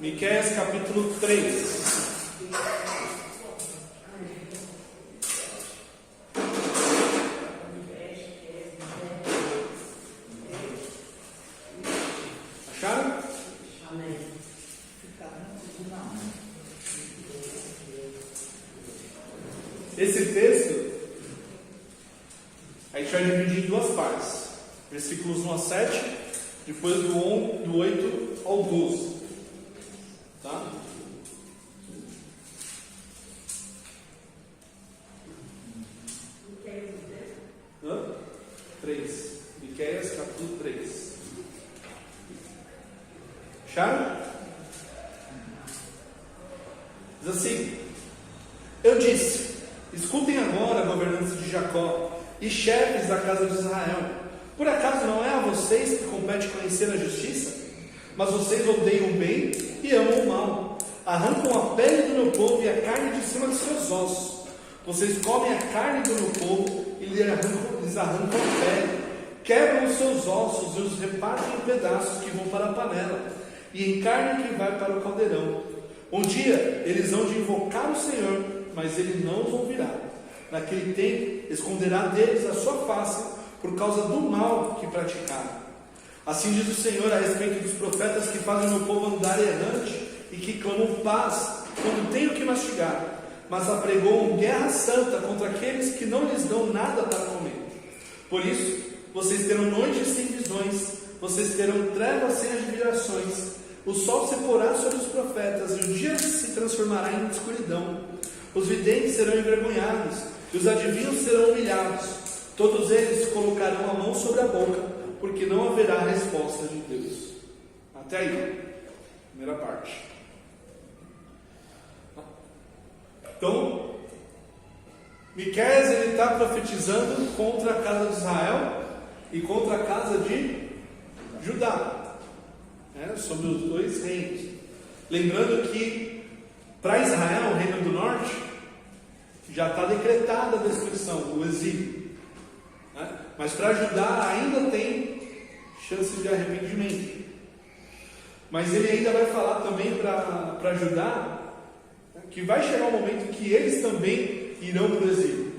Miqueias capítulo 3. Acharam? Amém. Esse texto a gente vai dividir em duas partes. Versículos 1 a 7, depois do 8 ao 12. Tá? Hã? 3. Miqueias capítulo 3. Acharam? Diz assim: Eu disse: escutem agora, governantes de Jacó e chefes da casa de Israel. Por acaso não é a vocês que compete conhecer a justiça? Mas vocês odeiam o bem e amam o mal. Arrancam a pele do meu povo e a carne de cima dos seus ossos. Vocês comem a carne do meu povo e lhes arrancam a pele. Quebram os seus ossos e os repartem em pedaços que vão para a panela, e em carne que vai para o caldeirão. Um dia eles hão de invocar o Senhor, mas ele não os ouvirá. Naquele tempo esconderá deles a sua face por causa do mal que praticaram. Assim diz o Senhor a respeito dos profetas que fazem o meu povo andar errante e que clamam paz quando tem o que mastigar, mas apregoam guerra santa contra aqueles que não lhes dão nada para comer. Por isso, vocês terão noites sem visões, vocês terão trevas sem admirações. O sol se porá sobre os profetas e o dia se transformará em escuridão. Os videntes serão envergonhados e os adivinhos serão humilhados. Todos eles colocarão a mão sobre a boca, porque não haverá resposta de Deus. Até aí, primeira parte. Então, Miqueias ele está profetizando contra a casa de Israel e contra a casa de Judá, sobre os dois reinos. Lembrando que para Israel, o reino do norte, já está decretada a destruição, o exílio. Mas para Judá ainda tem chance de arrependimento. Mas ele ainda vai falar também para Judá que vai chegar um momento que eles também irão para o exílio.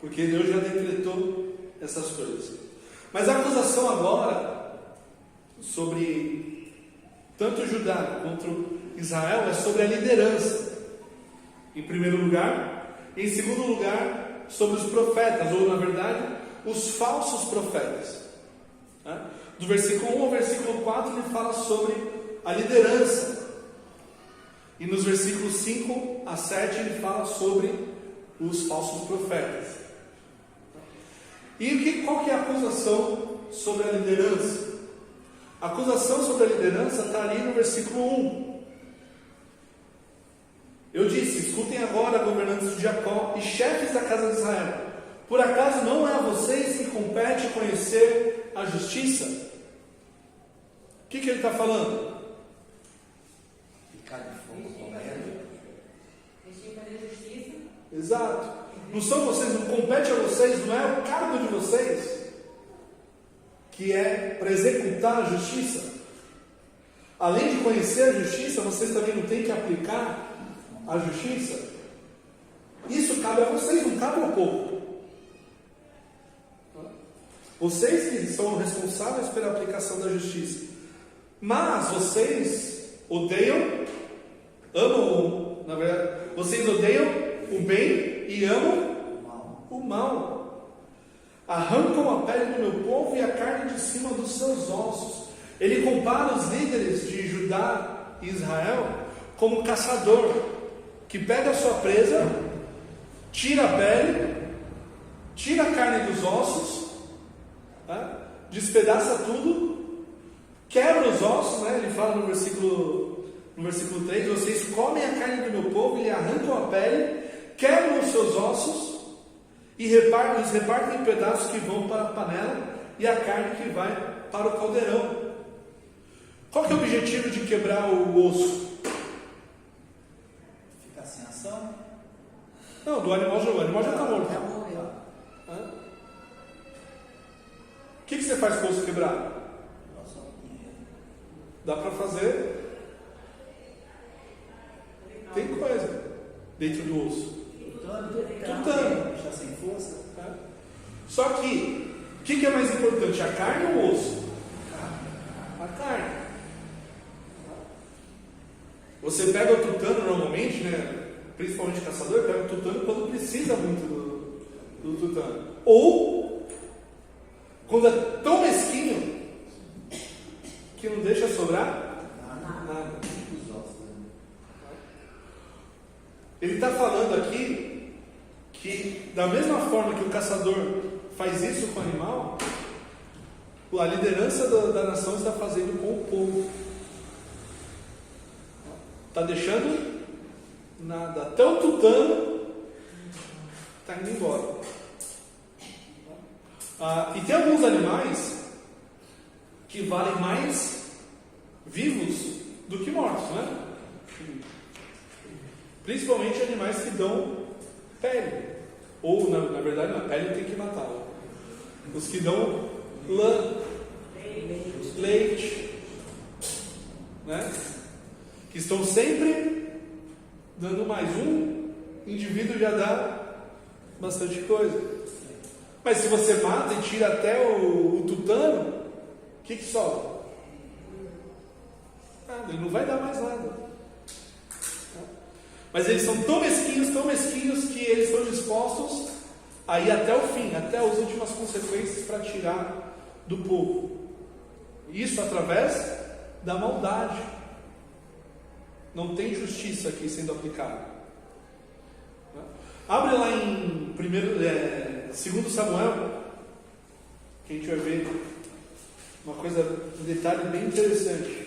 Porque Deus já decretou essas coisas. Mas a acusação agora sobre tanto Judá quanto Israel é sobre a liderança, em primeiro lugar. Em segundo lugar, sobre os profetas, ou na verdade, os falsos profetas. Do versículo 1 ao versículo 4 ele fala sobre a liderança. E nos versículos 5 a 7 ele fala sobre os falsos profetas. E qual que é a acusação sobre a liderança? A acusação sobre a liderança está ali no versículo 1. Eu disse: escutem agora, governantes de Jacó e chefes da casa de Israel. Por acaso não é a vocês que compete conhecer a justiça? O que ele está falando? Ficar de fogo correndo. Deixem fazer justiça. Exato. Não são vocês, não compete a vocês, não é o cargo de vocês que é para executar a justiça. Além de conhecer a justiça, vocês também não têm que aplicar a justiça. Isso cabe a vocês, não cabe ao povo. Vocês que são responsáveis pela aplicação da justiça. Mas vocês odeiam, amam, na verdade, vocês odeiam o bem e amam o mal. Arrancam a pele do meu povo e a carne de cima dos seus ossos. Ele compara os líderes de Judá e Israel como caçador, que pega a sua presa, tira a pele, tira a carne dos ossos, despedaça tudo, quebra os ossos, Ele fala no versículo 3, vocês comem a carne do meu povo e lhe arrancam a pele, quebram os seus ossos e os repartem em pedaços que vão para a panela e a carne que vai para o caldeirão. Qual que é o objetivo de quebrar o osso? Ficar sem ação? Não, do animal já está morto. Já morreu. O que você faz com o osso quebrado? dá para fazer. Tem coisa dentro do osso. Tutano. Está sem força. Só que, o que é mais importante, a carne ou o osso? A carne. Você pega o tutano normalmente, né? Principalmente caçador, pega o tutano quando precisa muito do tutano. Ou quando é tão mesquinho que não deixa sobrar nada. Ele está falando aqui que, da mesma forma que o caçador faz isso com o animal, a liderança da nação está fazendo com o povo. Está deixando nada. Até o tutano está indo embora. E tem alguns animais que valem mais vivos do que mortos, né? Principalmente animais que dão pele. Ou, na verdade, na pele tem que matá-lo. Os que dão lã, leite, né? Que estão sempre dando mais. Um indivíduo já dá bastante coisa. Mas se você mata e tira até o tutano, o que sobra? Nada, ele não vai dar mais nada. Mas eles são tão mesquinhos que eles estão dispostos a ir até o fim, até as últimas consequências para tirar do povo. Isso através da maldade. Não tem justiça aqui sendo aplicada. Abre lá em 2 Samuel, que a gente vai ver uma coisa, um detalhe bem interessante.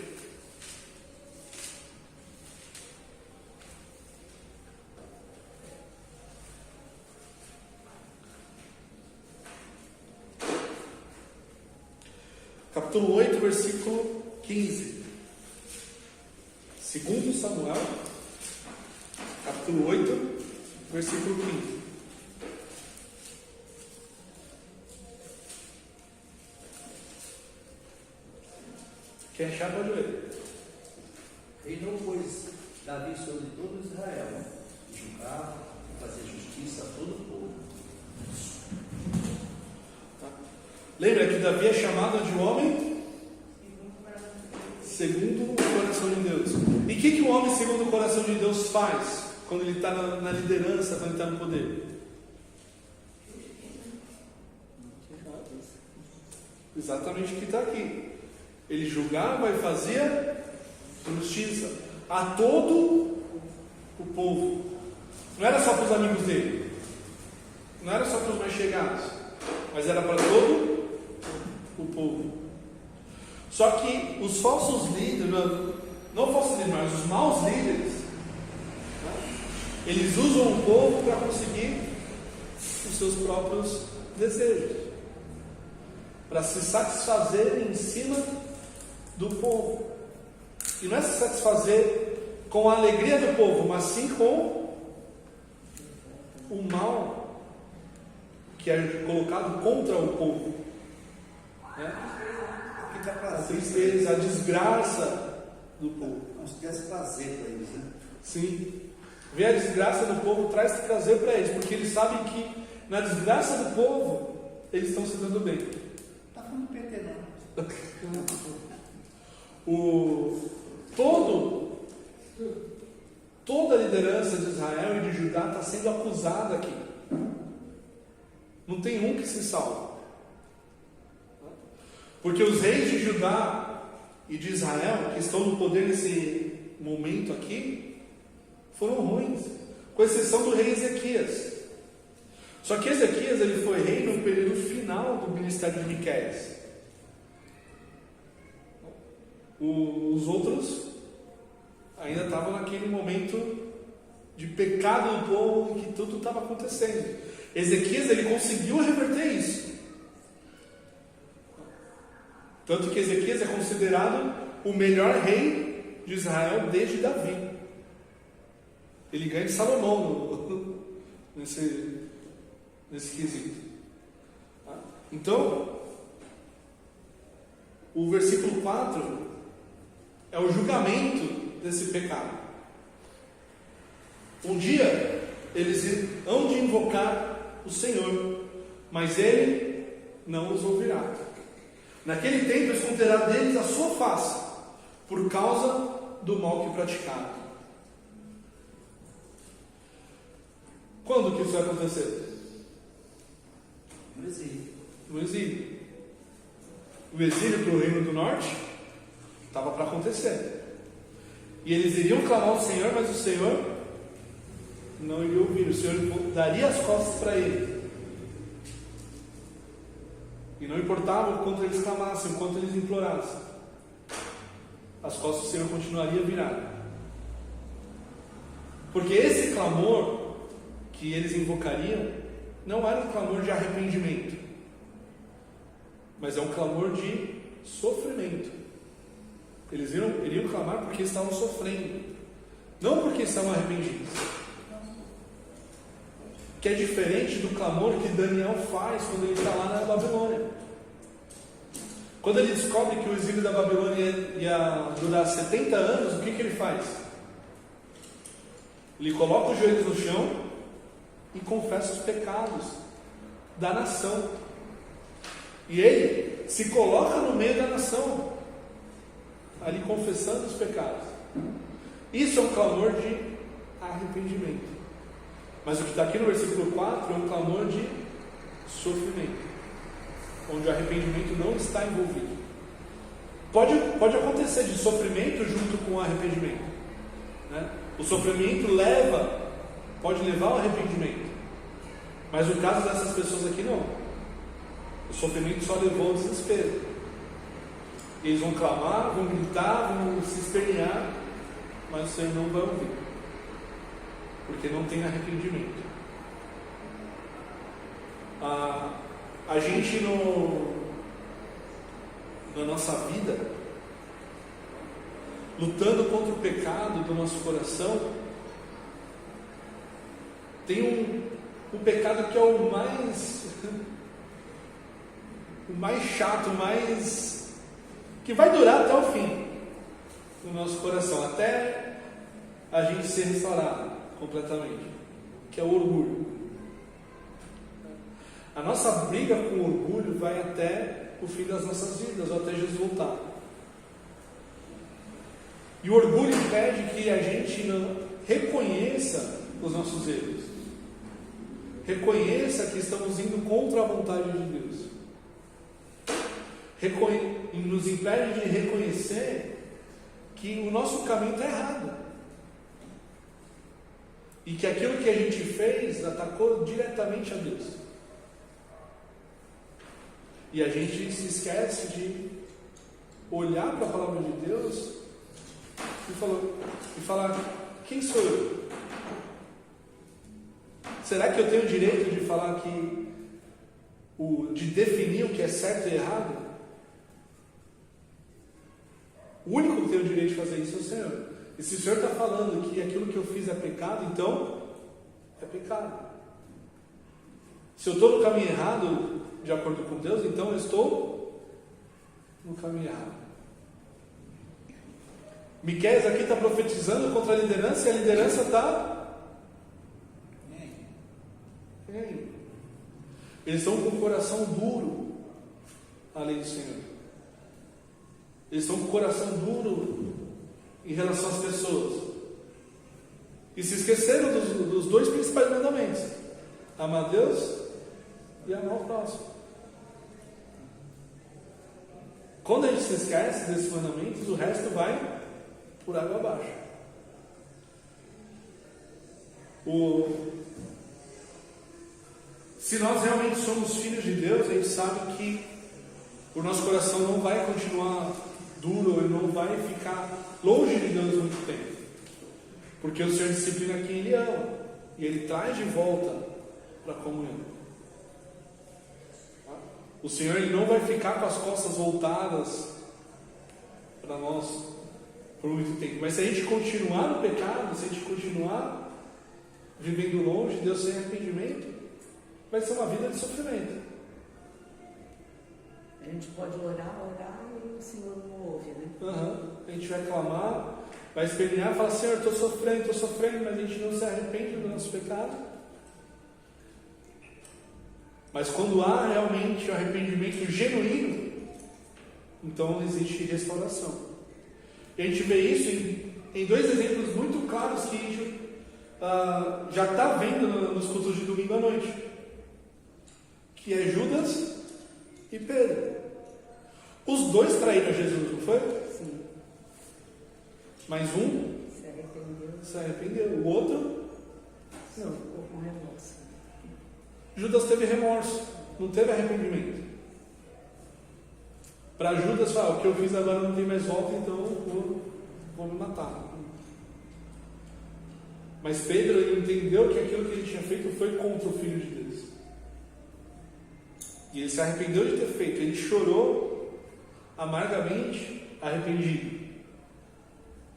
Capítulo 8, versículo 15. 2 Samuel, capítulo 8, versículo 15. Quem achar pode ler. Reinou, pois, Davi sobre todo Israel, e julgava e fazia justiça a todo o povo. Lembra que Davi é chamado de homem segundo o coração de Deus. E o que o homem segundo o coração de Deus faz quando ele está na liderança, quando ele está no poder? Exatamente o que está aqui. Ele julgava e fazia justiça a todo o povo. Não era só para os amigos dele, não era só para os mais chegados, mas era para todo o povo. Só que os falsos líderes, não falsos líderes, mas os maus líderes, eles usam o povo para conseguir os seus próprios desejos, para se satisfazer em cima do povo. E não é se satisfazer com a alegria do povo, mas sim com o mal que é colocado contra o povo, né? A tristeza, a desgraça do povo. Não se tivesse prazer para eles, né? Sim. Ver a desgraça do povo traz prazer para eles, porque eles sabem que na desgraça do povo eles estão se dando bem. Está falando PT, não. Toda a liderança de Israel e de Judá está sendo acusada aqui. Não tem um que se salva. Porque os reis de Judá e de Israel, que estão no poder nesse momento aqui, foram ruins, com exceção do rei Ezequias. Só que Ezequias ele foi rei no período final do ministério de Miqueias. Os outros ainda estavam naquele momento de pecado do povo, que tudo estava acontecendo. Ezequias ele conseguiu reverter isso. Tanto que Ezequias é considerado o melhor rei de Israel desde Davi. Ele ganha de Salomão nesse quesito. Então, o versículo 4 é o julgamento desse pecado. Um dia eles hão de invocar o Senhor, mas Ele não os ouvirá. Naquele tempo esconderá deles a sua face, por causa do mal que praticaram. Quando que isso vai acontecer? No exílio. No exílio. O exílio para o Reino do Norte estava para acontecer. E eles iriam clamar ao Senhor, mas o Senhor não iria ouvir. O Senhor daria as costas para ele. E não importava o quanto eles clamassem, o quanto eles implorassem, as costas do Senhor continuariam viradas. Porque esse clamor que eles invocariam não era um clamor de arrependimento, mas é um clamor de sofrimento. Eles iriam clamar porque estavam sofrendo, não porque estavam arrependidos. Que é diferente do clamor que Daniel faz quando ele está lá na Babilônia. Quando ele descobre que o exílio da Babilônia ia durar 70 anos, o que ele faz? Ele coloca os joelhos no chão e confessa os pecados da nação. E ele se coloca no meio da nação, ali confessando os pecados. Isso é um clamor de arrependimento. Mas o que está aqui no versículo 4 é um clamor de sofrimento, onde o arrependimento não está envolvido. Pode acontecer de sofrimento junto com o arrependimento, né? O sofrimento pode levar ao arrependimento, mas no caso dessas pessoas aqui não. O sofrimento só levou ao desespero. Eles vão clamar, vão gritar, vão se espernear, mas o Senhor não vai ouvir, porque não tem arrependimento. A gente na nossa vida, lutando contra o pecado do nosso coração, tem um pecado que é o mais chato, que vai durar até o fim no nosso coração, até a gente ser restaurado completamente, que é o orgulho. A nossa briga com o orgulho vai até o fim das nossas vidas, ou até Jesus voltar. E o orgulho impede que a gente não reconheça os nossos erros, reconheça que estamos indo contra a vontade de Deus, nos impede de reconhecer que o nosso caminho está errado, e que aquilo que a gente fez atacou diretamente a Deus. E a gente se esquece de olhar para a palavra de Deus e falar: quem sou eu? Será que eu tenho o direito de falar de definir o que é certo e errado? O único que tem o direito de fazer isso é o Senhor. E se o Senhor está falando que aquilo que eu fiz é pecado, então é pecado. Se eu estou no caminho errado, de acordo com Deus, então eu estou no caminho errado. Miqueias aqui está profetizando contra a liderança, e a liderança está eles estão com o coração duro além do Senhor. Eles estão com o coração duro em relação às pessoas, e se esqueceram dos dois principais mandamentos: amar a Deus e amar o próximo. Quando a gente se esquece desses mandamentos, o resto vai por água abaixo. Se nós realmente somos filhos de Deus, a gente sabe que o nosso coração não vai continuar duro, ele não vai ficar longe de Deus muito tempo, porque o Senhor disciplina quem Ele ama, e Ele traz de volta para a comunhão. O Senhor, Ele não vai ficar com as costas voltadas para nós por muito tempo. Mas se a gente continuar no pecado, se a gente continuar vivendo longe de Deus sem arrependimento, vai ser uma vida de sofrimento. gente pode orar e o Senhor não ouve, né? A gente vai clamar, vai espernear, falar, Senhor, estou sofrendo, mas a gente não se arrepende do nosso pecado. Mas quando há realmente o arrependimento genuíno, então existe restauração. E a gente vê isso em dois exemplos muito claros que a gente já está vendo nos cultos de domingo à noite, que é Judas e Pedro. Os dois traíram Jesus, não foi? Sim. Mas um se arrependeu, o outro não. Ficou com remorso. Judas teve remorso, não teve arrependimento. Para Judas, fala, o que eu fiz agora não tem mais volta, então eu vou me matar. Mas Pedro, ele entendeu que aquilo que ele tinha feito foi contra o Filho de Deus. E ele se arrependeu de ter feito. Ele chorou amargamente, arrependido.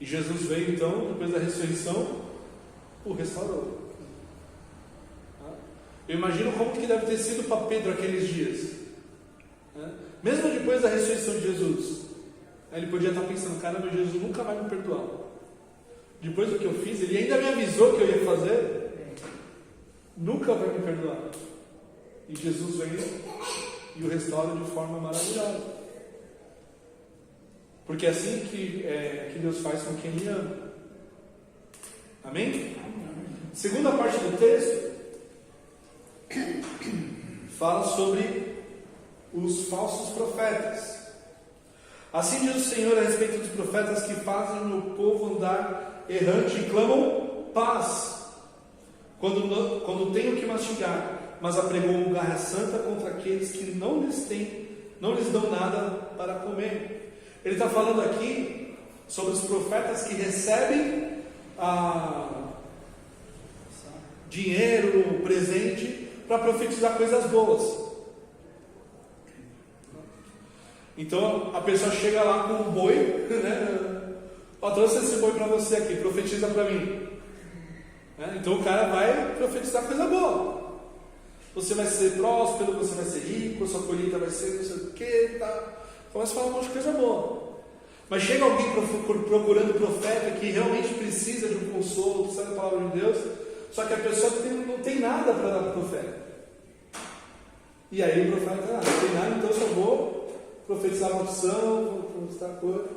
E Jesus veio então, depois da ressurreição, o restaurou. Eu imagino como que deve ter sido para Pedro aqueles dias. Mesmo depois da ressurreição de Jesus, ele podia estar pensando, caramba, Jesus nunca vai me perdoar. Depois do que eu fiz, ele ainda me avisou que eu ia fazer, nunca vai me perdoar. E Jesus vem e o restaura de forma maravilhosa. Porque é assim que Deus faz com quem Ele ama. Amém? Segunda parte do texto fala sobre os falsos profetas. Assim diz o Senhor a respeito dos profetas que fazem o povo andar errante e clamam paz, quando tem o que mastigar, mas apregam garra santa contra aqueles que não lhes dão nada para comer. Ele está falando aqui sobre os profetas que recebem dinheiro, presente, para profetizar coisas boas. Então a pessoa chega lá com um boi, né? Ó, trouxe esse boi para você aqui, profetiza para mim. Então o cara vai profetizar coisa boa. Você vai ser próspero, você vai ser rico, sua colheita vai ser não sei o que, tá? Começa a falar um monte de coisa boa. Mas chega alguém procurando profeta que realmente precisa de um consolo, precisa da palavra de Deus, só que a pessoa não tem nada para dar para o profeta. E aí o profeta, não tem nada, então eu só vou profetizar maldição, vou profetizar coisa.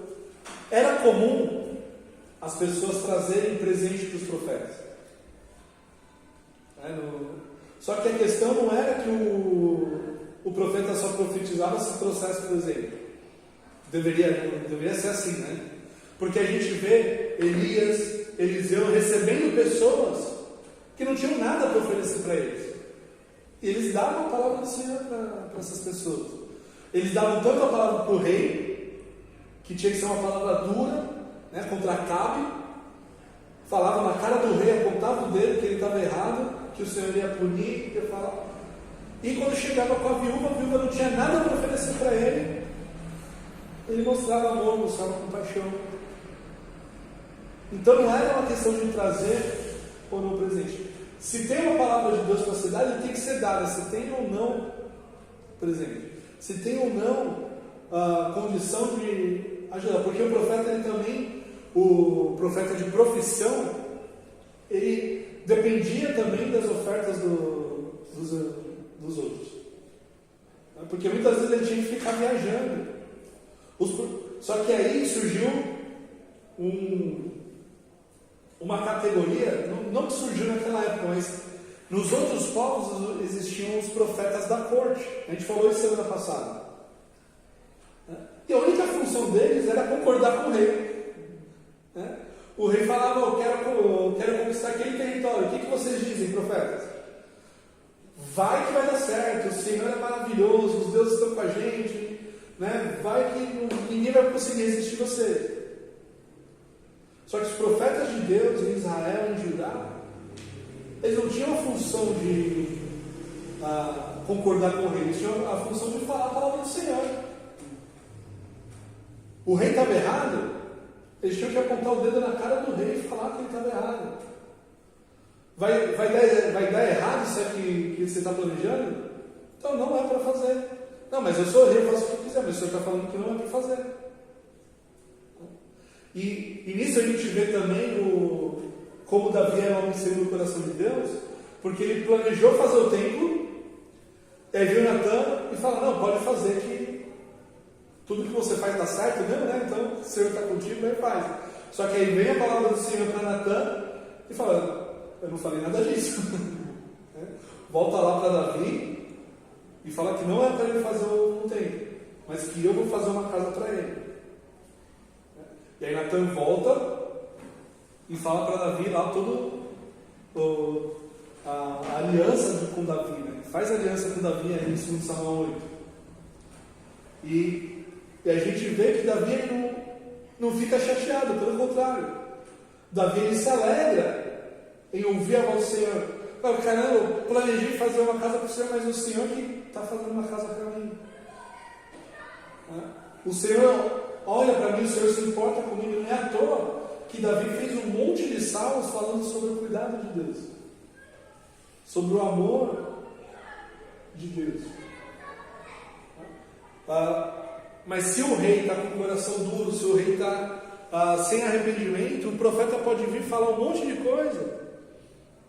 Era comum as pessoas trazerem presente para os profetas. Só que a questão não era que o profeta só profetizava se trouxesse presente. Deveria ser assim, né? Porque a gente vê Elias, Eliseu recebendo pessoas que não tinham nada para oferecer para eles. E eles davam a palavra do Senhor para essas pessoas. Eles davam tanto a palavra para o rei, que tinha que ser uma palavra dura, né, contra Acabe. Falava na cara do rei, apontava o dedo que ele estava errado, que o Senhor ia punir, ia falar. E quando chegava com a viúva não tinha nada para oferecer para ele. Ele mostrava amor, mostrava compaixão. Então não era uma questão de trazer ou não presente. Se tem uma palavra de Deus para ser dada, ele tem que ser dada, se tem ou não presente. Se tem ou não a condição de ajudar. Porque o profeta, ele também, o profeta de profissão, ele dependia também das ofertas dos outros. Porque muitas vezes ele tinha que ficar viajando. Só que aí surgiu uma categoria, não que surgiu naquela época, mas nos outros povos existiam os profetas da corte. A gente falou isso semana passada. E a única função deles era concordar com o rei. O rei falava, eu quero conquistar aquele território. O que vocês dizem, profetas? Vai que vai dar certo, o Senhor é maravilhoso, os deuses estão com a gente, né? Vai que ninguém vai conseguir resistir você. Só que os profetas de Deus em Israel, em Judá, eles não tinham a função de concordar com o rei, eles tinham a função de falar a palavra do Senhor. O rei estava errado, eles tinham que apontar o dedo na cara do rei e falar que ele estava errado. Vai dar errado isso que você está planejando? Então não é para fazer. Não, mas eu sou o rei, eu faço o que quiser. fizer, mas o Senhor está falando que não é para fazer. E nisso a gente vê também como Davi era homem segundo o coração de Deus, porque ele planejou fazer o templo, e aí viu Natan e fala, não, pode fazer que tudo que você faz está certo mesmo, né? Então, o Senhor está contigo, aí faz. Só que aí vem a palavra do Senhor para Natan e fala, eu não falei nada disso. Volta lá para Davi e fala que não é para ele fazer um templo, mas que eu vou fazer uma casa para ele. E aí Natan volta e fala para Davi lá a aliança com Davi, né? Faz aliança com Davi aí em 2 Samuel 8. E a gente vê que Davi não fica chateado, pelo contrário. Davi ele se alegra em ouvir a voz do Senhor. Fala, caramba, eu planejei fazer uma casa para o Senhor, mas o Senhor que está fazendo uma casa para mim. O Senhor olha para mim, o Senhor se importa comigo. Não é à toa que Davi fez um monte de salmos falando sobre o cuidado de Deus, sobre o amor de Deus. Mas se o rei está com o coração duro, se o rei está sem arrependimento, o profeta pode vir falar um monte de coisa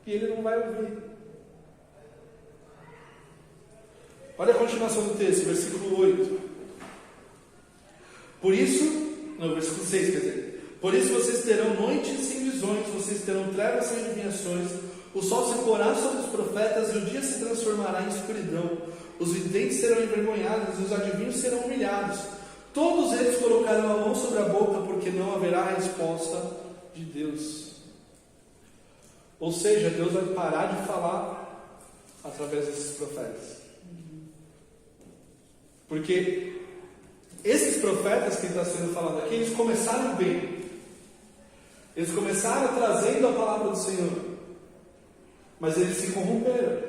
e ele não vai ouvir. Olha a continuação do texto, versículo 8. Por isso, no versículo 6, quer dizer, por isso vocês terão noites sem visões, vocês terão trevas sem adivinhações, o sol se porá sobre os profetas e o dia se transformará em escuridão, os videntes serão envergonhados e os adivinhos serão humilhados, todos eles colocarão a mão sobre a boca, porque não haverá resposta de Deus. Ou seja, Deus vai parar de falar através desses profetas. Porque esses profetas que está sendo falado aqui, eles começaram bem. Eles começaram trazendo a palavra do Senhor. Mas eles se corromperam.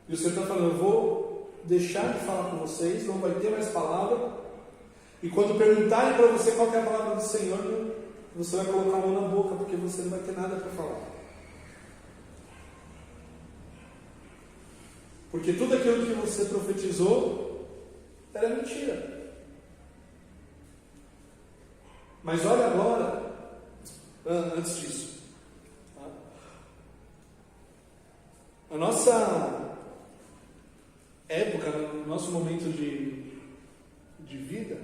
E o Senhor está falando, eu vou deixar de falar com vocês, não vai ter mais palavra. E quando perguntarem para você qual é a palavra do Senhor, você vai colocar a mão na boca, porque você não vai ter nada para falar. Porque tudo aquilo que você profetizou era mentira. Mas olha agora, antes disso, a nossa época, no nosso momento de vida,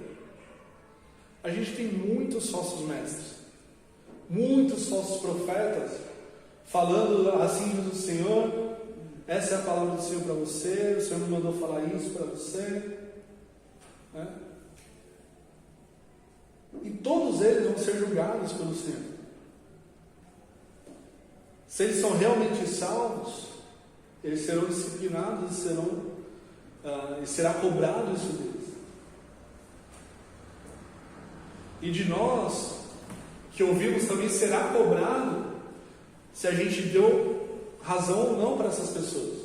a gente tem muitos falsos mestres, muitos falsos profetas, falando assim diz o Senhor, essa é a palavra do Senhor para você, o Senhor me mandou falar isso para você, né? E todos eles vão ser julgados pelo Senhor. Se eles são realmente salvos, eles serão disciplinados e será cobrado isso deles. E de nós, que ouvimos também, será cobrado se a gente deu razão ou não para essas pessoas.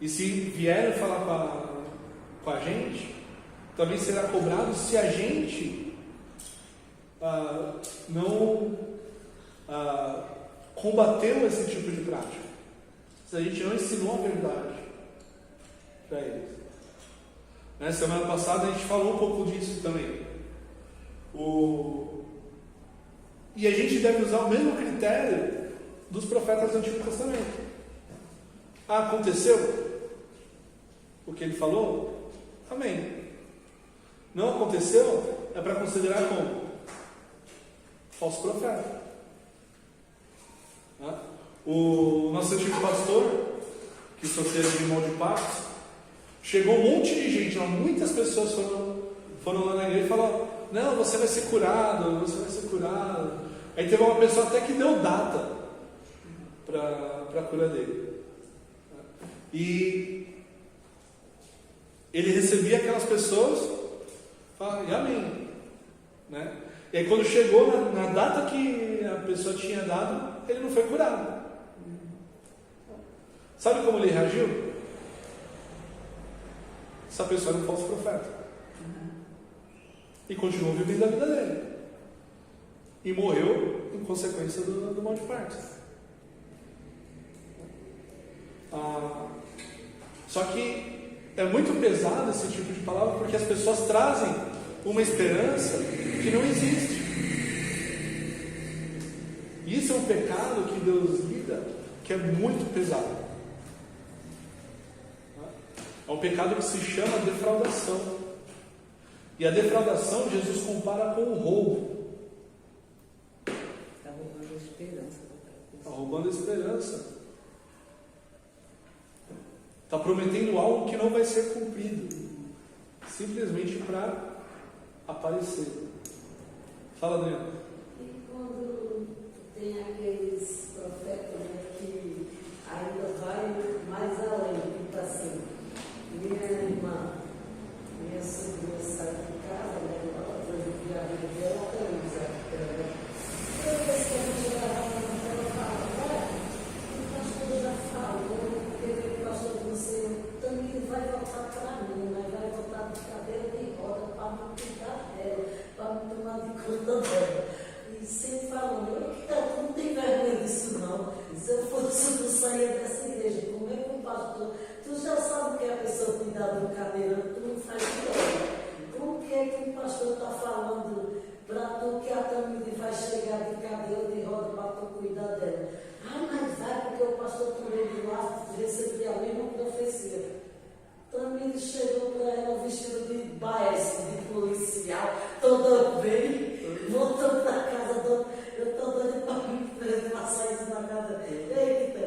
E se vierem falar com a gente, também será cobrado se a gente não combateu esse tipo de prática, se a gente não ensinou a verdade para eles. Na semana passada a gente falou um pouco disso também. E a gente deve usar o mesmo critério dos profetas do Antigo Testamento. Aconteceu o que ele falou? Amém. Não aconteceu? É para considerar como falso profeta. O nosso antigo pastor, que sorteia de irmão de Partos, chegou um monte de gente, muitas pessoas foram lá na igreja e falaram, não, você vai ser curado, você vai ser curado. Aí teve uma pessoa até que deu data para a cura dele. E ele recebia aquelas pessoas, falava, e amém. Né? E aí quando chegou na data que a pessoa tinha dado, ele não foi curado. Sabe como ele reagiu? Essa pessoa era um falso profeta. E continuou vivendo a vida dele. E morreu em consequência do mal de partos. Só que é muito pesado esse tipo de palavra porque as pessoas trazem uma esperança que não existe. Isso é um pecado que Deus lida, que é muito pesado. É um pecado que se chama defraudação. E a defraudação Jesus compara com o roubo. Está roubando a esperança. Está roubando a esperança. Está prometendo algo que não vai ser cumprido. Simplesmente para aparecer. Fala, Daniel. E quando tem aqueles profetas, né, que ainda vai mais além, tipo assim, minha irmã, minha sobrinha sai de casa, né, ela foi viver a vida dela, também sai de casa. Toda vez que a gente vai lá na ela fala, o pastor já falou, porque o pastor você também vai voltar para mim, mas vai voltar de cadeira de roda para me cuidar dela, para me tomar de conta dela. E sempre falando, tu não tem vergonha disso não. Se eu fosse tu sair dessa igreja, como é que um pastor, tu já sabe que a pessoa cuidar do cadeirante, tu não faz nada. Como que é que um pastor está falando para tu que a Tamide vai chegar de cadeira de roda para tu cuidar dela? Ah, mas vai, porque o pastor também de lá recebeu a mesma profecia. Tamide chegou para ela vestida de baeste, de policial, toda bem, voltando para casa, eu estou doida para passar isso na casa dele. Eita,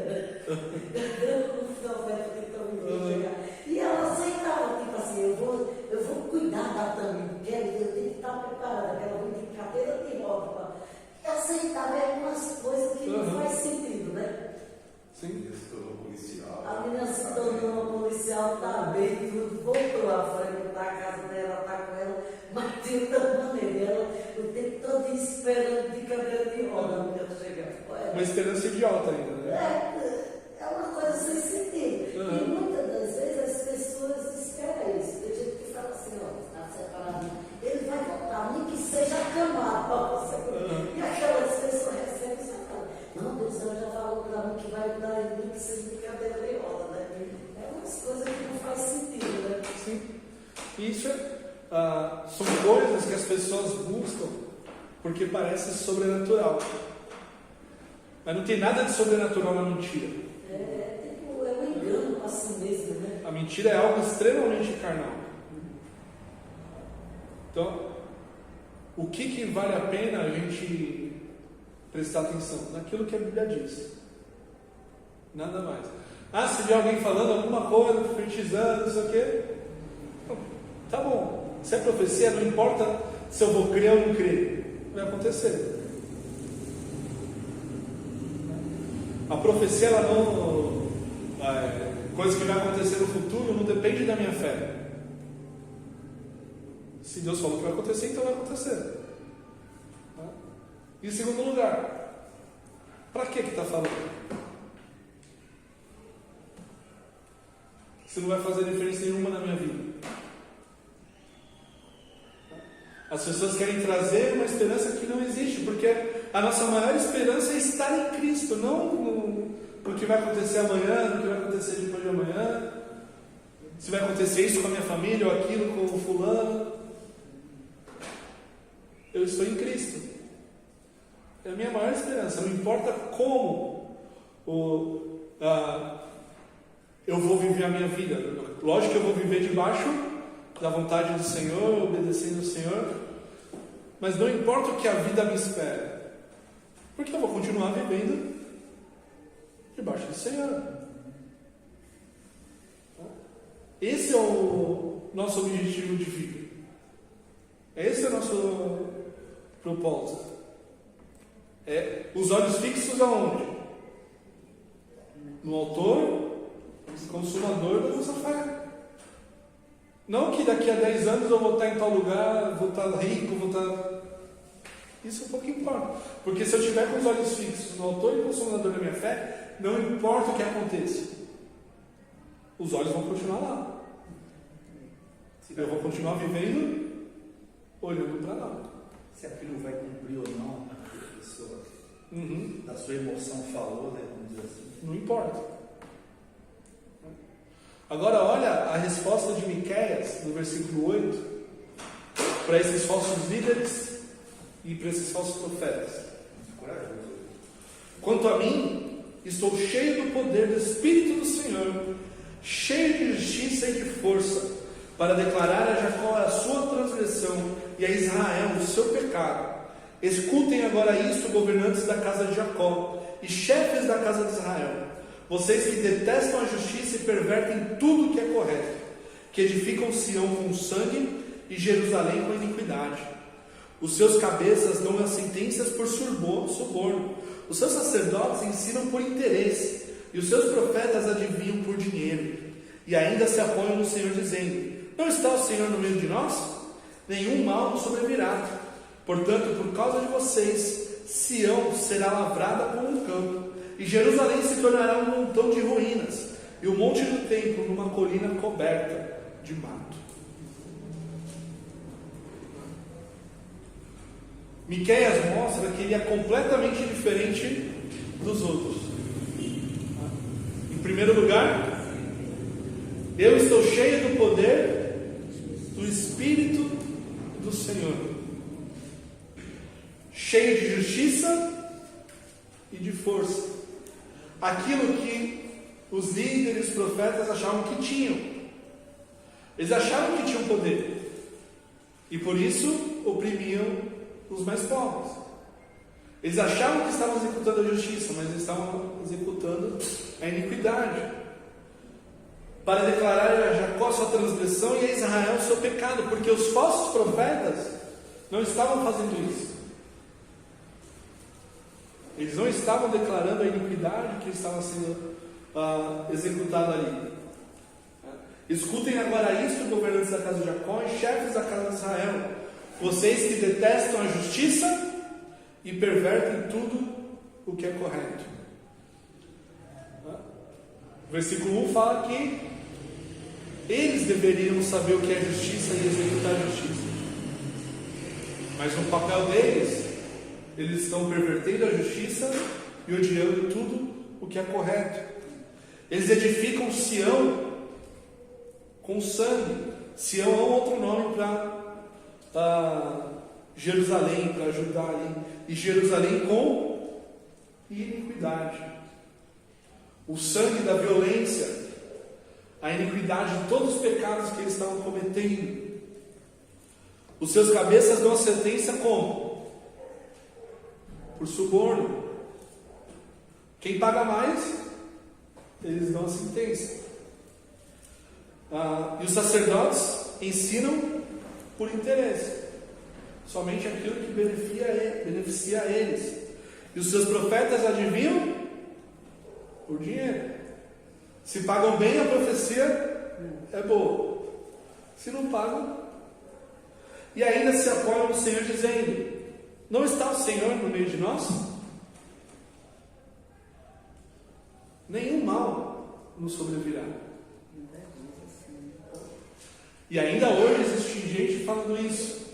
o profeta que Tamide chegar. E ela aceitava, tipo assim, eu vou cuidar da Tamide, porque eu tenho que estar preparada, que ela vem de cadeira de roda. E aceitava algumas coisas que não faz sentido, né? Sim. A menina se tornou uma policial, está bem, tudo, voltou à frente, está a casa dela, está com ela, mas de outra maneira, ela o tempo todo esperando de cadeira de roda, a menina chegar. Uma esperança idiota ainda, né? É uma coisa sem sentido. E muitas das vezes as pessoas esperam isso. Tem gente que fala assim, ó, está separado, ele vai voltar, nem que seja acamado para você. E aquelas pessoas recebem isso e falam, não, Deus já falou para mim que vai dar em mim que seja de cadeira de roda, né? É umas coisas que não faz sentido, né? Sim. Isso são coisas que as pessoas buscam porque parece sobrenatural. Mas não tem nada de sobrenatural na mentira. É um engano para si mesmo, né? A mentira é algo extremamente carnal. Então, o que vale a pena a gente prestar atenção? Naquilo que a Bíblia diz. Nada mais. Se vier alguém falando alguma coisa, profetizando, não sei o quê, tá bom. Se é profecia, não importa se eu vou crer ou não crer. Vai acontecer. A profecia, ela não... coisa que vai acontecer no futuro não depende da minha fé. Se Deus falou que vai acontecer, então vai acontecer. E em segundo lugar, para que está falando? Isso não vai fazer diferença nenhuma na minha vida. As pessoas querem trazer uma esperança que não existe, porque a nossa maior esperança é estar em Cristo, não no que vai acontecer amanhã, no que vai acontecer depois de amanhã, se vai acontecer isso com a minha família ou aquilo com o fulano. Eu estou em Cristo. É a minha maior esperança. Não importa como eu vou viver a minha vida. Lógico que eu vou viver debaixo da vontade do Senhor, obedecendo ao Senhor, mas não importa o que a vida me espera, porque eu vou continuar vivendo debaixo do Senhor. Esse é o nosso objetivo de vida. Esse é o nosso propósito. Os olhos fixos aonde? No autor, consumador da nossa fé. Não que daqui a 10 anos eu vou estar em tal lugar, vou estar rico, vou estar... Isso pouco importa. Porque se eu estiver com os olhos fixos no autor e consumador da minha fé, não importa o que aconteça. Os olhos vão continuar lá. Eu vou continuar vivendo olhando para lá. Se aquilo vai cumprir ou não, a pessoa da sua emoção falou, né? Vamos dizer assim. Não importa. Agora olha a resposta de Miqueias, no versículo 8, para esses falsos líderes e para esses falsos profetas. Corajoso. Quanto a mim, estou cheio do poder do Espírito do Senhor, cheio de justiça e de força, para declarar a Jacó a sua transgressão e a Israel o seu pecado. Escutem agora isto, governantes da casa de Jacó e chefes da casa de Israel, vocês que detestam a justiça e pervertem tudo que é correto, que edificam Sião com sangue e Jerusalém com iniquidade. Os seus cabeças dão as sentenças por suborno, os seus sacerdotes ensinam por interesse, e os seus profetas adivinham por dinheiro, e ainda se apoiam no Senhor, dizendo: não está o Senhor no meio de nós? Nenhum mal nos sobrevirá. Portanto, por causa de vocês, Sião será lavrada como um campo, e Jerusalém se tornará um montão de ruínas, e o monte do templo numa colina coberta de mato. Miqueias mostra que ele é completamente diferente dos outros. Em primeiro lugar, eu estou cheio do poder do Espírito do Senhor, cheio de justiça e de força. Aquilo que os líderes, os profetas achavam que tinham. Eles achavam que tinham poder e por isso oprimiam os mais pobres. Eles achavam que estavam executando a justiça, mas eles estavam executando a iniquidade, para declarar a Jacó sua transgressão e a Israel o seu pecado, porque os falsos profetas não estavam fazendo isso. Eles não estavam declarando a iniquidade que estava sendo executada ali. Escutem agora isto, governantes da casa de Jacó e chefes da casa de Israel, vocês que detestam a justiça e pervertem tudo o que é correto. O versículo 1 fala que eles deveriam saber o que é justiça e executar a justiça, mas no papel deles, eles estão pervertendo a justiça e odiando tudo o que é correto. Eles edificam Sião com sangue. Sião é um outro nome para Jerusalém, para Judá ali, e Jerusalém com iniquidade. O sangue da violência, a iniquidade de todos os pecados que eles estavam cometendo. Os seus cabeças dão a sentença como? Por suborno. Quem paga mais, eles dão a sentença. E os sacerdotes ensinam por interesse, somente aquilo que beneficia a eles. E os seus profetas adivinham por dinheiro. Se pagam bem, a profecia é boa. Se não pagam, e ainda se apoiam no Senhor, dizendo: não está o Senhor no meio de nós? Nenhum mal nos sobrevirá. E ainda hoje existe gente falando isso.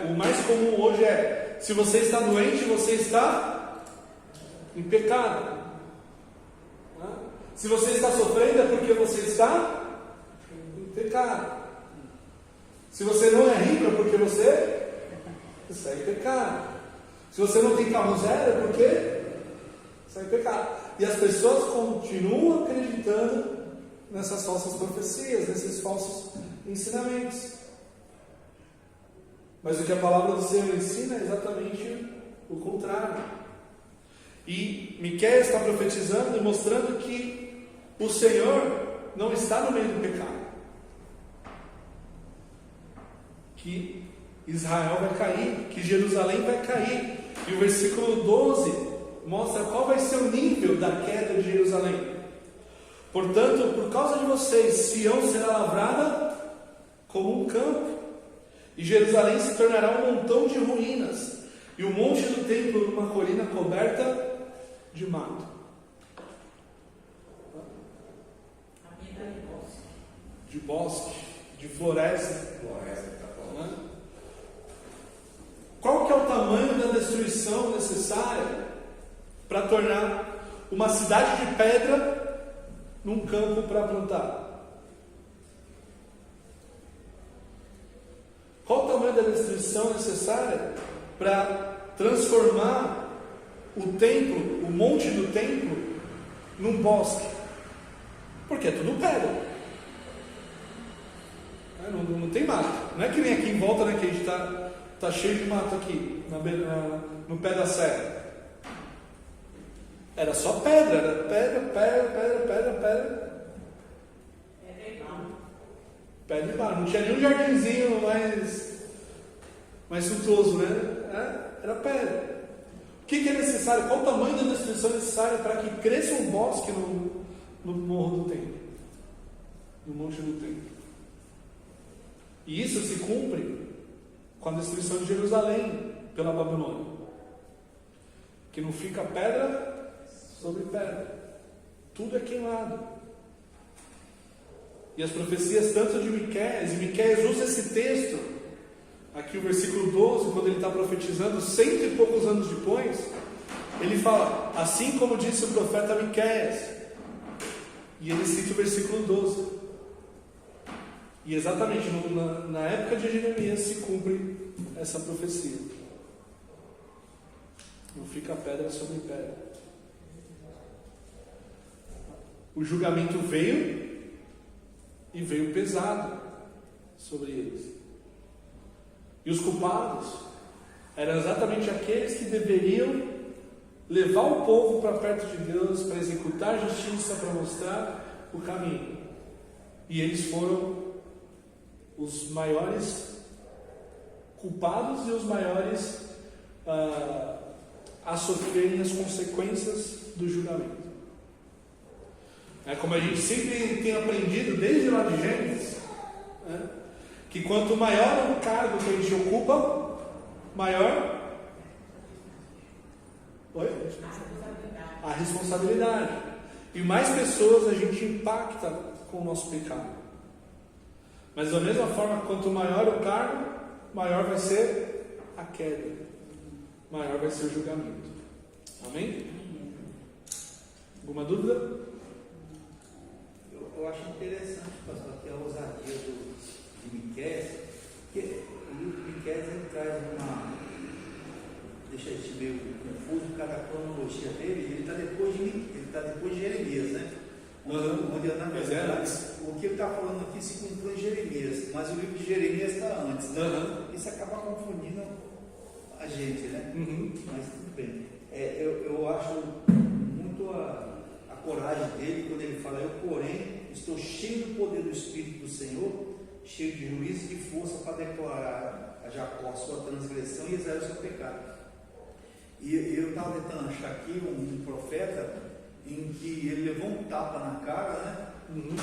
O mais comum hoje é: se você está doente, você está em pecado. Se você está sofrendo, é porque você está em pecado. Se você não é rico, é porque você está em pecado. Se você não tem carro zero, é porque está em pecado. E as pessoas continuam acreditando nessas falsas profecias, nesses falsos ensinamentos. Mas o que a palavra do Senhor ensina é exatamente o contrário. E Miqueias está profetizando e mostrando que o Senhor não está no meio do pecado, que Israel vai cair, que Jerusalém vai cair. E o versículo 12 mostra qual vai ser o nível da queda de Jerusalém. Portanto, por causa de vocês, Sião será lavrada como um campo, e Jerusalém se tornará um montão de ruínas, e o monte do templo numa colina coberta de mato. De bosque, de floresta. Qual que é o tamanho da destruição necessária para tornar uma cidade de pedra num campo para plantar? tamanho da destruição necessária para transformar o templo, o monte do templo, num bosque. Porque é tudo pedra. Não tem mato. Não é que nem aqui em volta, né, que a gente tá cheio de mato aqui, no pé da serra. Era só pedra, era pedra. Pedra e barro. Não tinha nenhum jardinzinho mais suntuoso, né? Era pedra. O que é necessário? Qual o tamanho da destruição necessária para que cresça um bosque no morro do templo? No monte do templo. E isso se cumpre com a destruição de Jerusalém pela Babilônia. Que não fica pedra sobre pedra. Tudo é queimado. E as profecias tanto de Miqueias, e Miqueias usa esse texto, aqui o versículo 12, quando ele está profetizando 100 e poucos anos depois, ele fala, assim como disse o profeta Miqueias, e ele cita o versículo 12. E exatamente na época de Jeremias se cumpre essa profecia. Não fica pedra sobre pedra. O julgamento veio, e veio pesado sobre eles. E os culpados eram exatamente aqueles que deveriam levar o povo para perto de Deus, para executar a justiça, para mostrar o caminho. E eles foram os maiores culpados e os maiores a sofrerem as consequências do julgamento. É como a gente sempre tem aprendido desde lá de Gênesis, que quanto maior o cargo que a gente ocupa, maior a responsabilidade. E mais pessoas a gente impacta com o nosso pecado. Mas da mesma forma, quanto maior o cargo, maior vai ser a queda, maior vai ser o julgamento. Amém? Alguma dúvida? Eu acho interessante, pastor, que a ousadia de Miqueias, que o Miqueias ele traz deixa a gente meio confuso, cada cronologia dele, ele está depois de Jeremias, né? Onde na verdade, o que ele está falando aqui se cumpriu em Jeremias, mas o livro de Jeremias está antes, né? Isso acaba confundindo a gente, né? Mas tudo bem. Eu acho muito a coragem dele quando ele fala, eu porém estou cheio do poder do Espírito do Senhor, cheio de juízo e de força para declarar a Jacó a sua transgressão e Israel o seu pecado. E eu estava tentando achar aqui um profeta em que ele levou um tapa na cara, né? Não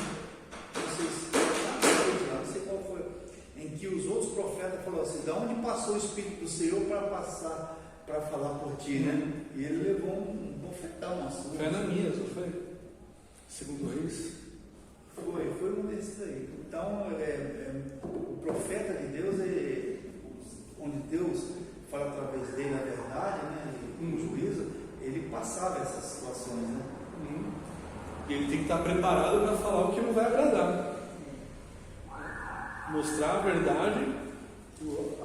sei qual foi, em que os outros profetas falaram assim, da onde passou o Espírito do Senhor para falar por ti, né? E ele levou um bofetão, uma surra. Foi Ananias, não foi? Segundo Reis. Foi um desses aí. Então, o profeta de Deus, onde Deus fala através dele a verdade, né? O juízo, ele passava essas situações, né? E ele tem que estar preparado para falar o que não vai agradar. Mostrar a verdade,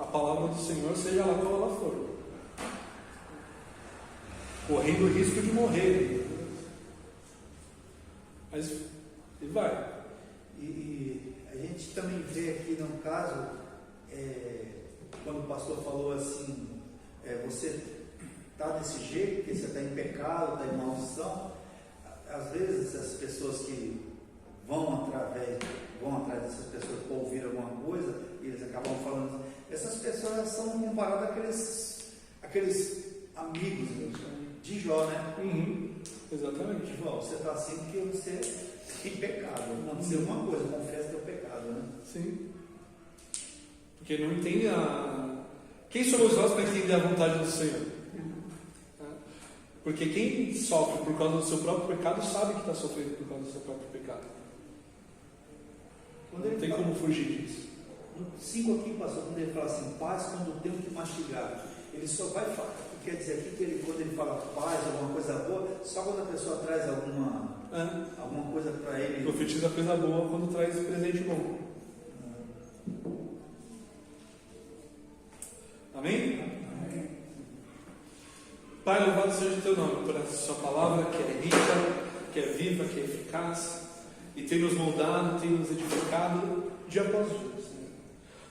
a palavra do Senhor, seja lá qual ela for. Correndo o risco de morrer. Mas ele vai. E a gente também vê aqui no caso, quando o pastor falou assim, você está desse jeito, porque você está em pecado, está em maldição. Às vezes as pessoas que vão atrás dessas pessoas para ouvir alguma coisa, e eles acabam falando, essas pessoas são comparadas àqueles amigos de Jó, né? Exatamente. Jó, você está assim porque você tem pecado. Não dizer uma coisa, confessa teu pecado, né? Sim. Porque não entende Quem somos nós para entender a vontade do Senhor? Porque quem sofre por causa do seu próprio pecado sabe que está sofrendo por causa do seu próprio pecado. Não tem como fugir disso. No 5 aqui, pastor, quando ele fala assim, paz quando tenho que mastigar, ele só vai falar, quer dizer aqui que quando ele fala paz, alguma coisa boa, só quando a pessoa traz alguma coisa para ele. Profetiza coisa boa quando traz presente bom. Amém? Pai, louvado seja o teu nome por essa sua palavra que é rica, que é viva, que é eficaz e tem nos moldado, tem nos edificado dia após dia, Senhor.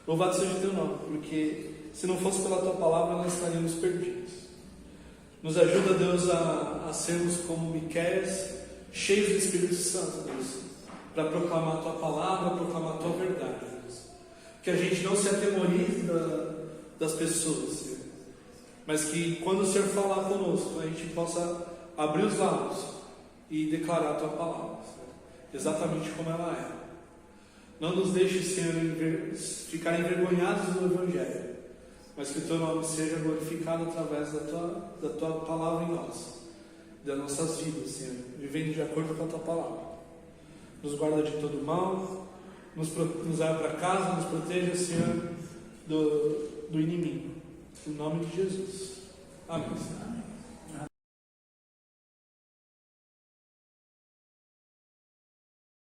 Louvado seja o teu nome, porque se não fosse pela tua palavra nós estaríamos perdidos. Nos ajuda, Deus, a sermos como Miqueias, cheios do Espírito Santo, Deus, para proclamar a tua palavra, proclamar a tua verdade, Deus. Que a gente não se atemorize das pessoas, Senhor, mas que quando o Senhor falar conosco, a gente possa abrir os lábios e declarar a tua palavra, Senhor, exatamente como ela é. Não nos deixe, Senhor, ficar envergonhados do Evangelho, mas que o teu nome seja glorificado através da tua palavra em nós, das nossas vidas, Senhor, vivendo de acordo com a tua palavra. Nos guarda de todo mal, nos leva para casa, nos proteja, Senhor, do inimigo. Em nome de Jesus. Amém.